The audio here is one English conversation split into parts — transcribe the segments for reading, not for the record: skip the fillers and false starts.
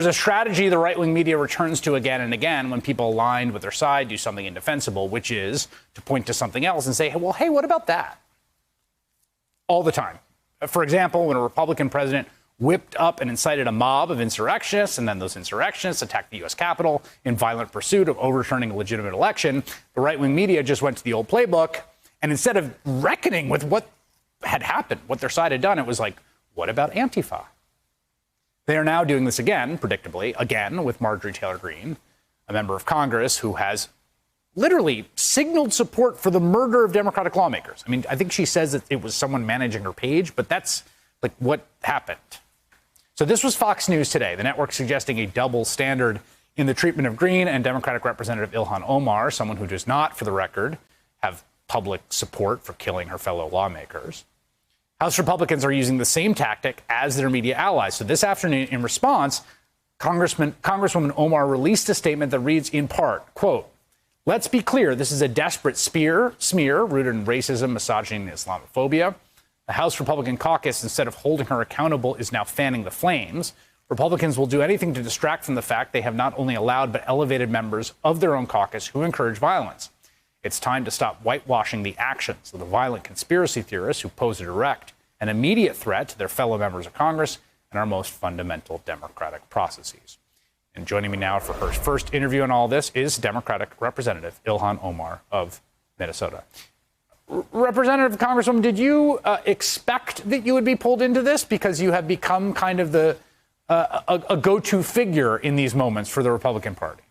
There's a strategy the right-wing media returns to again and again when people aligned with their side do something indefensible, which is to point to something else and say, well, hey, what about that? All the time. For example, when a Republican president whipped up and incited a mob of insurrectionists, and then those insurrectionists attacked the U.S. Capitol in violent pursuit of overturning a legitimate election, the right-wing media just went to the old playbook, and instead of reckoning with what had happened, what their side had done, it was like, what about Antifa? They are now doing this again, predictably, again with Marjorie Taylor Greene, a member of Congress who has literally signaled support for the murder of Democratic lawmakers. I mean, I think she says that it was someone managing her page, but that's like what happened. So this was Fox News today, the network suggesting a double standard in the treatment of Greene and Democratic Representative Ilhan Omar, someone who does not, for the record, have public support for killing her fellow lawmakers. House Republicans are using the same tactic as their media allies. So this afternoon, in response, Congresswoman Omar released a statement that reads in part, quote, "Let's be clear, this is a desperate smear rooted in racism, misogyny, and Islamophobia. The House Republican caucus, instead of holding her accountable, is now fanning the flames. Republicans will do anything to distract from the fact they have not only allowed but elevated members of their own caucus who encourage violence. It's time to stop whitewashing the actions of the violent conspiracy theorists who pose a direct and immediate threat to their fellow members of Congress and our most fundamental democratic processes." And joining me now for her first interview on all this is Democratic Representative Ilhan Omar of Minnesota. Representative, Congresswoman, did you expect that you would be pulled into this because you have become kind of the a go-to figure in these moments for the Republican Party?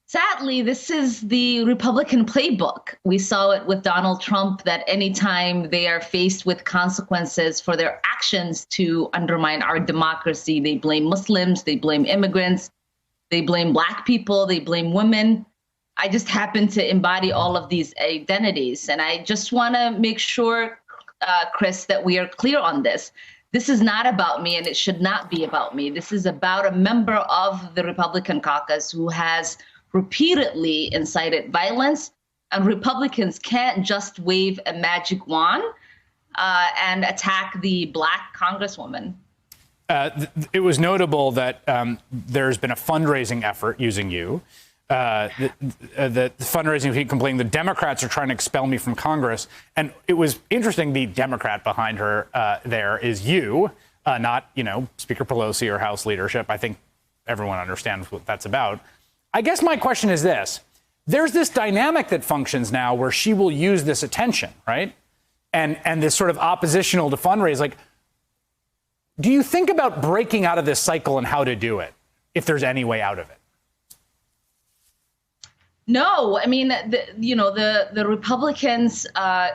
Sadly, this is the Republican playbook. We saw it with Donald Trump, that anytime they are faced with consequences for their actions to undermine our democracy, they blame Muslims, they blame immigrants, they blame Black people, they blame women. I just happen to embody all of these identities. And I just want to make sure, Chris, that we are clear on this. This is not about me, and it should not be about me. This is about a member of the Republican caucus who has repeatedly incited violence, and Republicans can't just wave a magic wand and attack the Black Congresswoman. It was notable that there's been a fundraising effort using you. The fundraising complaining the Democrats are trying to expel me from Congress. And it was interesting, the Democrat behind her there is you, not, Speaker Pelosi or House leadership. I think everyone understands what that's about. I guess my question is this. There's this dynamic that functions now where she will use this attention, right? And this sort of oppositional to fundraise. Like, do you think about breaking out of this cycle and how to do it, if there's any way out of it? No, I mean, the Republicans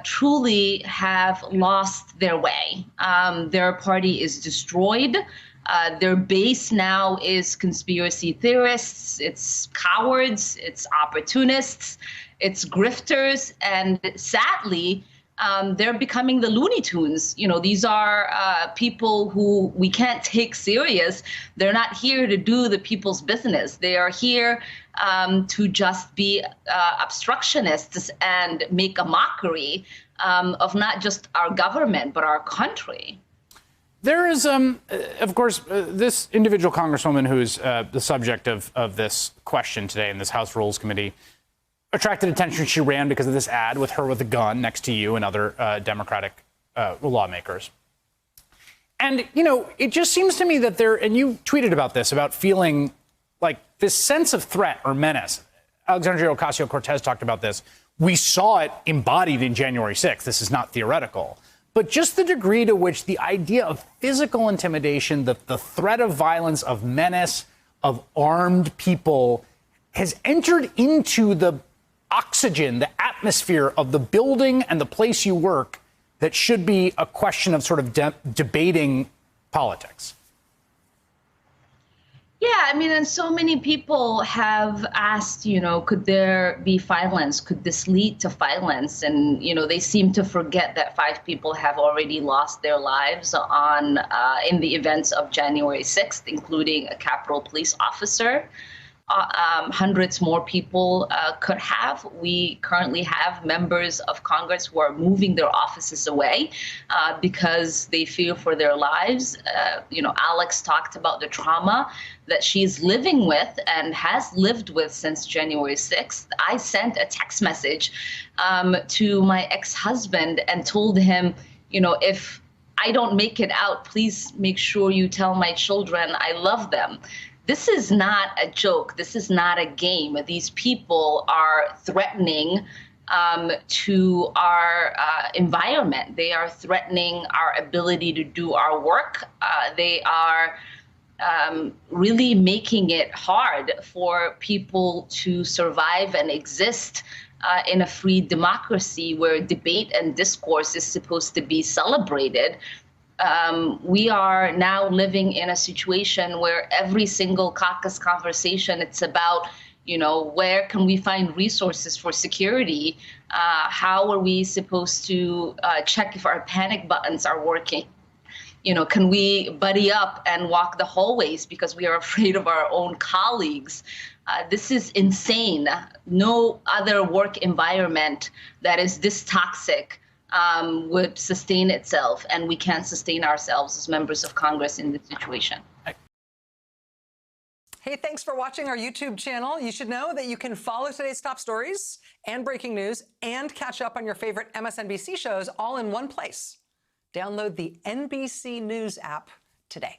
truly have lost their way. Their party is destroyed. Their base now is conspiracy theorists, it's cowards, it's opportunists, it's grifters, and sadly, they're becoming the Looney Tunes. These are people who we can't take serious. They're not here to do the people's business. They are here to just be obstructionists and make a mockery of not just our government, but our country. There is, of course, this individual congresswoman who's the subject of this question today in this House Rules Committee attracted attention. She ran because of this ad with her with a gun next to you and other Democratic lawmakers. And, it just seems to me that and you tweeted about this, about feeling like this sense of threat or menace. Alexandria Ocasio-Cortez talked about this. We saw it embodied in January 6th. This is not theoretical. But just the degree to which the idea of physical intimidation, the threat of violence, of menace, of armed people has entered into the oxygen, the atmosphere of the building and the place you work, that should be a question of sort of debating politics. Yeah, I mean, and so many people have asked, could there be violence? Could this lead to violence? And, they seem to forget that 5 people have already lost their lives in the events of January 6th, including a Capitol police officer. hundreds more people could have. We currently have members of Congress who are moving their offices away because they fear for their lives. Alex talked about the trauma that she's living with and has lived with since January 6th. I sent a text message to my ex-husband and told him, if I don't make it out, please make sure you tell my children I love them. This is not a joke. This is not a game. These people are threatening to our environment. They are threatening our ability to do our work. They are really making it hard for people to survive and exist in a free democracy where debate and discourse is supposed to be celebrated. We are now living in a situation where every single caucus conversation, it's about, where can we find resources for security? How are we supposed to check if our panic buttons are working? Can we buddy up and walk the hallways because we are afraid of our own colleagues? This is insane. No other work environment that is this toxic would sustain itself, and we can't sustain ourselves as members of Congress in this situation. Hey, thanks for watching our YouTube channel. You should know that you can follow today's top stories and breaking news and catch up on your favorite MSNBC shows all in one place. Download the NBC News app today.